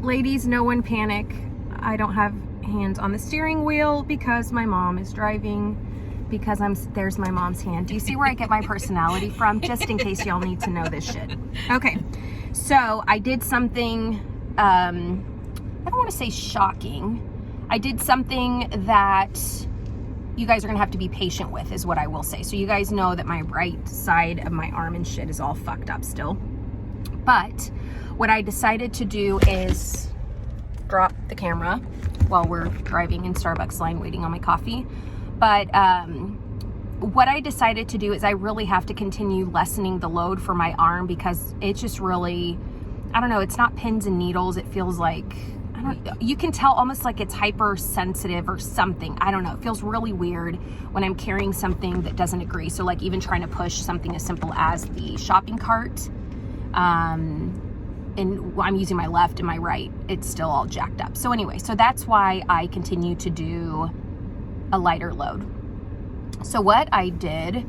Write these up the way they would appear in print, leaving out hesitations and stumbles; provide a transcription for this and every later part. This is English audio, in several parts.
Ladies, no one panic. I don't have hands on the steering wheel because my mom is driving, because there's my mom's hand. Do you see where I get my personality from? Just in case y'all need to know this shit. Okay, so I did something, I don't want to say shocking. I did something that you guys are gonna have to be patient with, is what I will say. So you guys know that my right side of my arm and shit is all fucked up still. But what I decided to do is drop the camera while we're driving in Starbucks line waiting on my coffee. But what I decided to do is I really have to continue lessening the load for my arm, because it's just really, I don't know, it's not pins and needles. It feels like, I don't know, you can tell almost like it's hypersensitive or something. I don't know. It feels really weird when I'm carrying something that doesn't agree. So like even trying to push something as simple as the shopping cart, and I'm using my left and my right, it's still all jacked up. So anyway, so that's why I continue to do a lighter load. So what I did,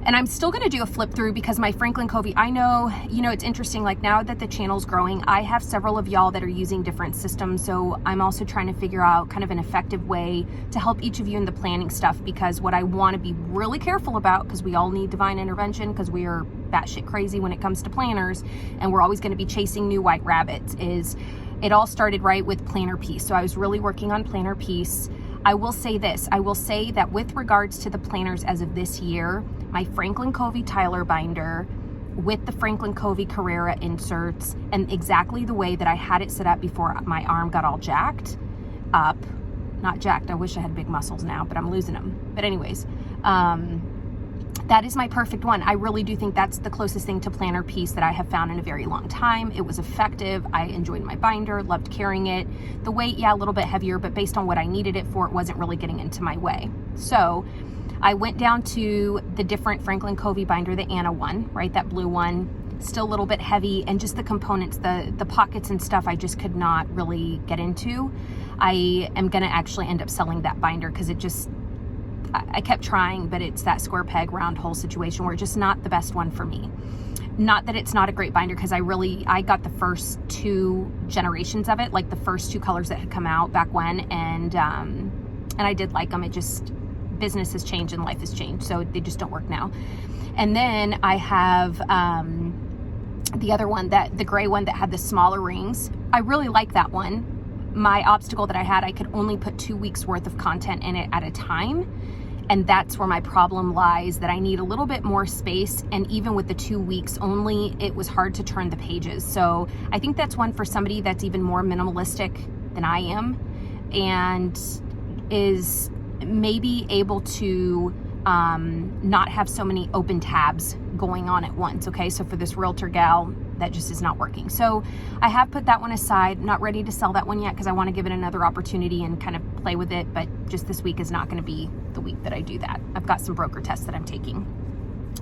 and I'm still going to do a flip through because my Franklin Covey, I know, you know, it's interesting, like now that the channel's growing, I have several of y'all that are using different systems. So I'm also trying to figure out kind of an effective way to help each of you in the planning stuff, because what I want to be really careful about, because we all need divine intervention, because we are batshit crazy when it comes to planners, and we're always going to be chasing new white rabbits, is it all started right with Planner Peace. So I was really working on Planner Peace. I will say this, I will say that with regards to the planners as of this year, my Franklin Covey Tyler binder with the Franklin Covey Carrera inserts, and exactly the way that I had it set up before my arm got all jacked up, not jacked, I wish I had big muscles now, but I'm losing them. But anyways, that is my perfect one. I really do think that's the closest thing to Planner Peace that I have found in a very long time. It was effective. I enjoyed my binder, loved carrying it. The weight, yeah, a little bit heavier, but based on what I needed it for, it wasn't really getting into my way. So I went down to the different Franklin Covey binder, the Anna one, right? That blue one, still a little bit heavy, and just the components, the pockets and stuff, I just could not really get into. I am gonna actually end up selling that binder because it just, I kept trying, but it's that square peg round hole situation where it's just not the best one for me. Not that it's not a great binder, because I got the first 2 generations of it, like the first 2 colors that had come out back when, and I did like them. It just, business has changed and life has changed, so they just don't work now. And then I have the other one, the gray one that had the smaller rings. I really like that one. My obstacle that I had, I could only put 2 weeks worth of content in it at a time. And that's where my problem lies, that I need a little bit more space. And even with the 2 weeks only, it was hard to turn the pages. So I think that's one for somebody that's even more minimalistic than I am, and is maybe able to not have so many open tabs going on at once. Okay, so for this realtor gal, that just is not working. So I have put that one aside, not ready to sell that one yet, because I want to give it another opportunity and kind of play with it. But just this week is not going to be the week that I do that. I've got some broker tests that I'm taking.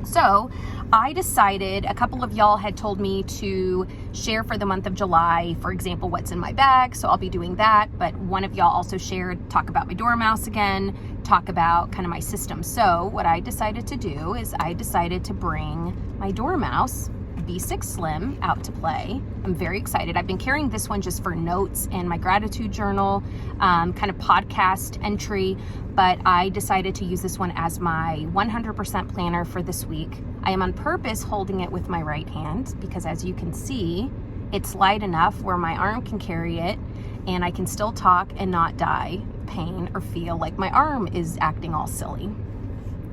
So I decided, a couple of y'all had told me to share for the month of July, for example, what's in my bag. So I'll be doing that. But one of y'all also shared, talk about my Dormouse again, talk about kind of my system. So what I decided to do is I decided to bring my Dormouse B6 Slim out to play. I'm very excited. I've been carrying this one just for notes and my gratitude journal, kind of podcast entry, but I decided to use this one as my 100% planner for this week. I am on purpose holding it with my right hand because, as you can see, it's light enough where my arm can carry it and I can still talk and not die of pain or feel like my arm is acting all silly.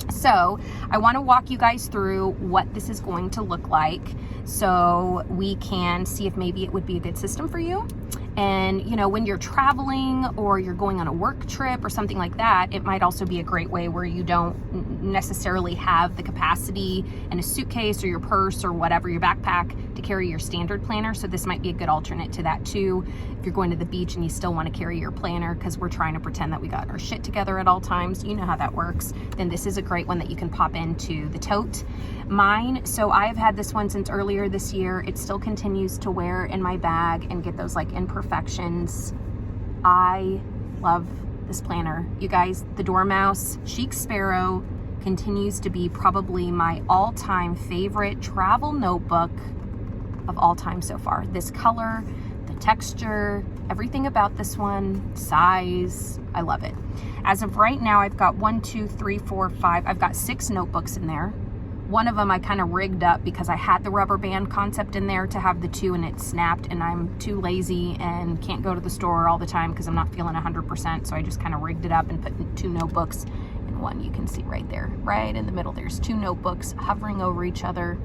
So I want to walk you guys through what this is going to look like so we can see if maybe it would be a good system for you. And, you know, when you're traveling or you're going on a work trip or something like that, it might also be a great way where you don't necessarily have the capacity in a suitcase or your purse or whatever, your backpack, to carry your standard planner. So this might be a good alternate to that too. If you're going to the beach and you still want to carry your planner because we're trying to pretend that we got our shit together at all times, you know how that works, then this is a great one that you can pop into the tote. Mine, so I've had this one since earlier this year. It still continues to wear in my bag and get those like imperfections. I love this planner. You guys, the Dormouse Chic Sparrow continues to be probably my all-time favorite travel notebook of all time so far. This color, the texture, everything about this one, size, I love it. As of right now, I've got 1, 2, 3, 4, 5. I've got 6 notebooks in there. One of them I kind of rigged up because I had the rubber band concept in there to have the 2 and it snapped, and I'm too lazy and can't go to the store all the time because I'm not feeling 100%. So I just kind of rigged it up and put 2 notebooks in one. You can see right there, right in the middle, there's 2 notebooks hovering over each other,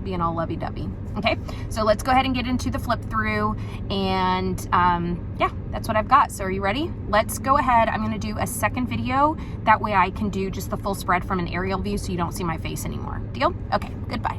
being all lovey-dovey. Okay, so let's go ahead and get into the flip through, and yeah, that's what I've got. So are you ready? Let's go ahead. I'm gonna do a second video. That way I can do just the full spread from an aerial view so you don't see my face anymore. Deal? Okay, goodbye.